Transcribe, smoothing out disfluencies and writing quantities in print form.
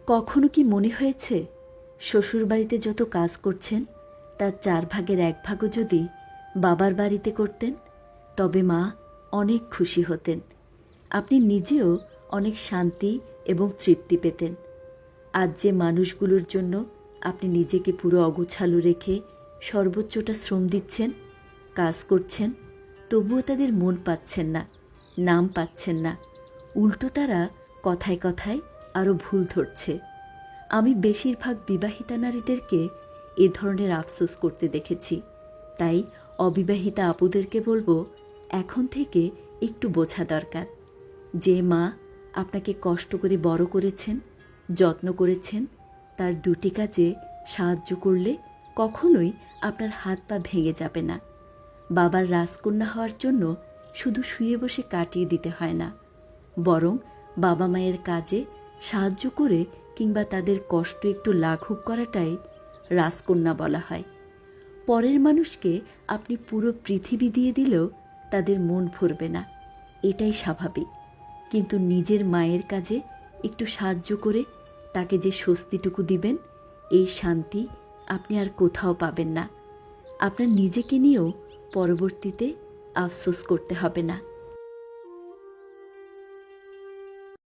কখনো কি মনে হয়েছে শ্বশুরবাড়িতে যত কাজ করছেন তার 1/4 যদি বাবার বাড়িতে করতেন তবে মা অনেক খুশি হতেন, আপনি নিজেও অনেক শান্তি এবং তৃপ্তি পেতেন। আজ যে মানুষগুলোর জন্য আপনি নিজেকে পুরো অগোছালো রেখে সর্বোচ্চটা শ্রম দিচ্ছেন, কাজ করছেন, তবুও তাদের মন পাচ্ছেন না, নাম পাচ্ছেন না, উল্টো তারা কথায় কথায় আরও ভুল ধরছে। আমি বেশিরভাগ বিবাহিতা নারীদেরকে এ ধরনের আফসোস করতে দেখেছি। তাই অবিবাহিতা আপুদেরকে বলবো, এখন থেকে একটু বোঝা দরকার যে মা আপনাকে কষ্ট করে বড় করেছেন, যত্ন করেছেন, তার দুটি কাজে সাহায্য করলে কখনোই আপনার হাত পা ভেঙে যাবে না। বাবার রাজকন্যা হওয়ার জন্য শুধু শুয়ে বসে কাটিয়ে দিতে হয় না, বরং বাবা মায়ের কাজে সাহায্য করে কিংবা তাদের কষ্ট একটু লাঘব করাটাই রাজকন্যা বলা হয়। পরের মানুষকে আপনি পুরো পৃথিবী দিয়ে দিলেও তাদের মন ভরবে না, এটাই স্বাভাবিক। কিন্তু নিজের মায়ের কাজে একটু সাহায্য করে তাকে যে স্বস্তিটুকু দিবেন, এই শান্তি আপনি আর কোথাও পাবেন না। আপনার নিজেকে নিয়েও পরবর্তীতে আফসোস করতে হবে না।